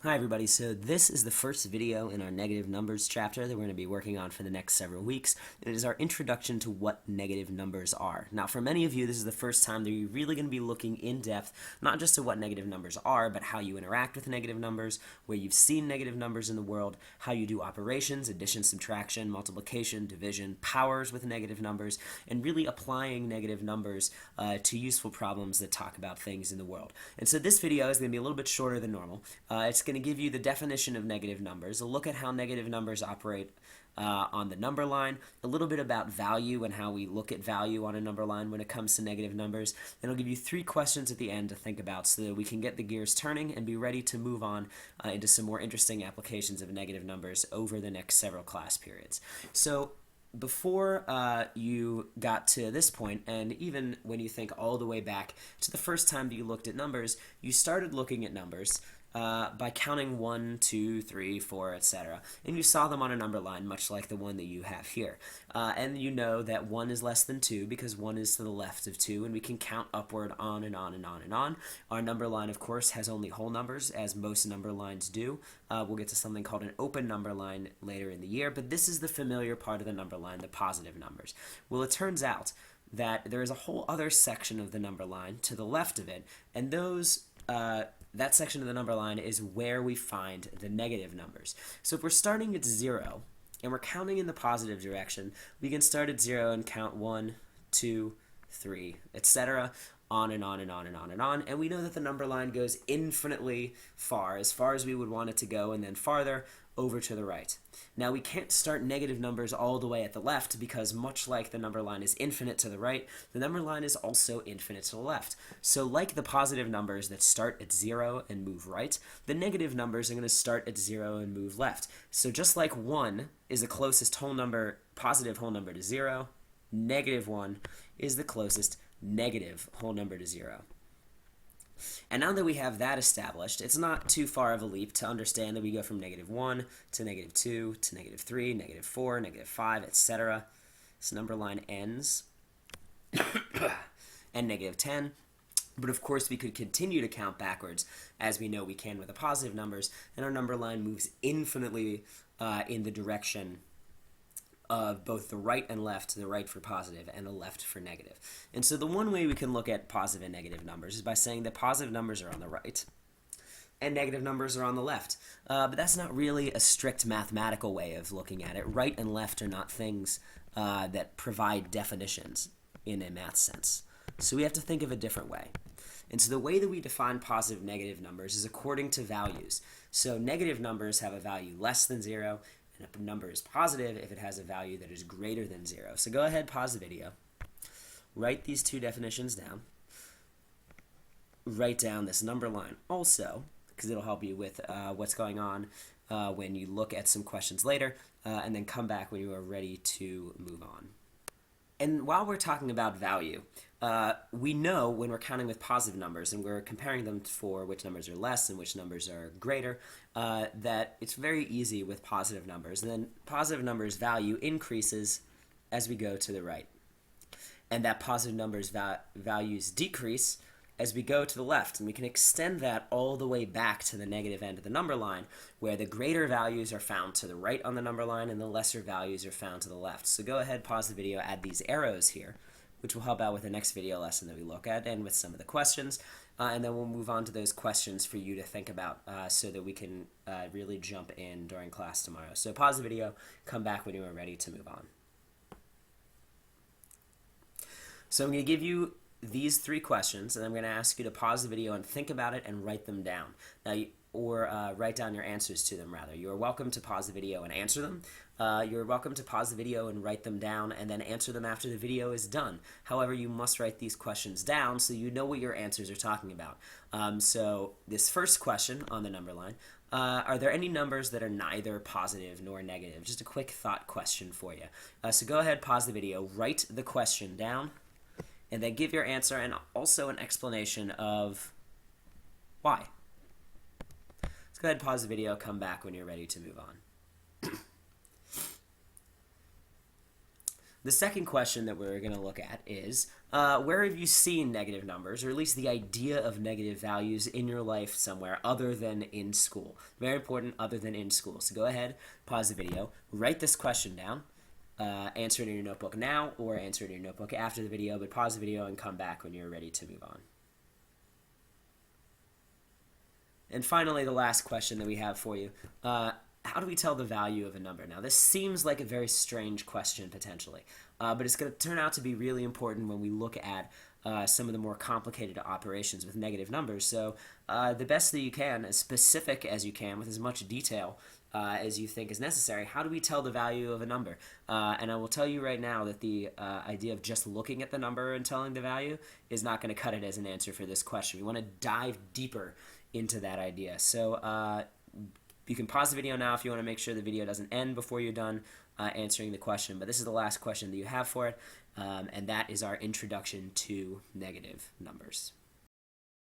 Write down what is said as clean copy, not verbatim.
Hi everybody, so this is the first video in our negative numbers chapter that we're going to be working on for the next several weeks. It is our introduction to what negative numbers are. Now for many of you, this is the first time that you're really going to be looking in depth, not just to what negative numbers are, but how you interact with negative numbers, where you've seen negative numbers in the world, how you do operations, addition, subtraction, multiplication, division, powers with negative numbers, and really applying negative numbers to useful problems that talk about things in the world. And so this video is going to be a little bit shorter than normal. It's going to give you the definition of negative numbers, a look at how negative numbers operate on the number line, a little bit about value and how we look at value on a number line when it comes to negative numbers, and I'll give you 3 questions at the end to think about so that we can get the gears turning and be ready to move on into some more interesting applications of negative numbers over the next several class periods. So before you got to this point, and even when you think all the way back to the first time that you looked at numbers, you started looking at numbers by counting 1, 2, 3, 4, etc. And you saw them on a number line, much like the one that you have here. And you know that 1 is less than 2 because 1 is to the left of 2, and we can count upward on and on and on and on. Our number line, of course, has only whole numbers, as most number lines do. We'll get to something called an open number line later in the year, but this is the familiar part of the number line, the positive numbers. Well, it turns out that there is a whole other section of the number line to the left of it, and that section of the number line is where we find the negative numbers. So if we're starting at 0 and we're counting in the positive direction, we can start at 0 and count 1, 2, 3, etc., on and on and on and on and on. And we know that the number line goes infinitely far as we would want it to go, and then farther over to the right. Now we can't start negative numbers all the way at the left because much like the number line is infinite to the right, the number line is also infinite to the left. So like the positive numbers that start at 0 and move right, the negative numbers are going to start at 0 and move left. So just like 1 is the closest whole number, positive whole number to 0, negative 1 is the closest negative whole number to 0. And now that we have that established, it's not too far of a leap to understand that we go from negative 1 to negative 2 to negative 3, negative 4, negative 5, etc. This number line ends and negative 10. But of course, we could continue to count backwards, as we know we can with the positive numbers, and our number line moves infinitely in the direction of both the right and left, the right for positive and the left for negative. And so the one way we can look at positive and negative numbers is by saying that positive numbers are on the right and negative numbers are on the left. But that's not really a strict mathematical way of looking at it. Right and left are not things that provide definitions in a math sense. So we have to think of a different way. And so the way that we define positive and negative numbers is according to values. So negative numbers have a value less than 0, and a number is positive if it has a value that is greater than 0. So go ahead, pause the video, write these 2 definitions down, write down this number line also, because it'll help you with what's going on when you look at some questions later, and then come back when you are ready to move on. And while we're talking about value, we know when we're counting with positive numbers and we're comparing them for which numbers are less and which numbers are greater, that it's very easy with positive numbers. And then positive numbers value increases as we go to the right. And that positive numbers values decrease as we go to the left. And we can extend that all the way back to the negative end of the number line, where the greater values are found to the right on the number line and the lesser values are found to the left. So go ahead, pause the video, add these arrows here, which will help out with the next video lesson that we look at and with some of the questions. And then we'll move on to those questions for you to think about so that we can really jump in during class tomorrow. So pause the video, come back when you are ready to move on. So I'm going to give you these 3 questions, and I'm going to ask you to pause the video and think about it and write them down. Now, or write down your answers to them, rather. You are welcome to pause the video and answer them. You're welcome to pause the video and write them down and then answer them after the video is done. However, you must write these questions down so you know what your answers are talking about. So this first question on the number line, are there any numbers that are neither positive nor negative? Just a quick thought question for you. So go ahead, pause the video, write the question down, and then give your answer and also an explanation of why. Let's go ahead, pause the video, come back when you're ready to move on. The second question that we're going to look at is, Where have you seen negative numbers, or at least the idea of negative values in your life somewhere other than in school? Very important, other than in school. So go ahead, pause the video, write this question down, answer it in your notebook now, or answer it in your notebook after the video, but pause the video and come back when you're ready to move on. And finally, the last question that we have for you. How do we tell the value of a number? Now, this seems like a very strange question, potentially, but it's going to turn out to be really important when we look at some of the more complicated operations with negative numbers. So the best that you can, as specific as you can, with as much detail as you think is necessary, how do we tell the value of a number? And I will tell you right now that the idea of just looking at the number and telling the value is not going to cut it as an answer for this question. We want to dive deeper into that idea. So you can pause the video now if you want to make sure the video doesn't end before you're done answering the question. But this is the last question that you have for it, and that is our introduction to negative numbers.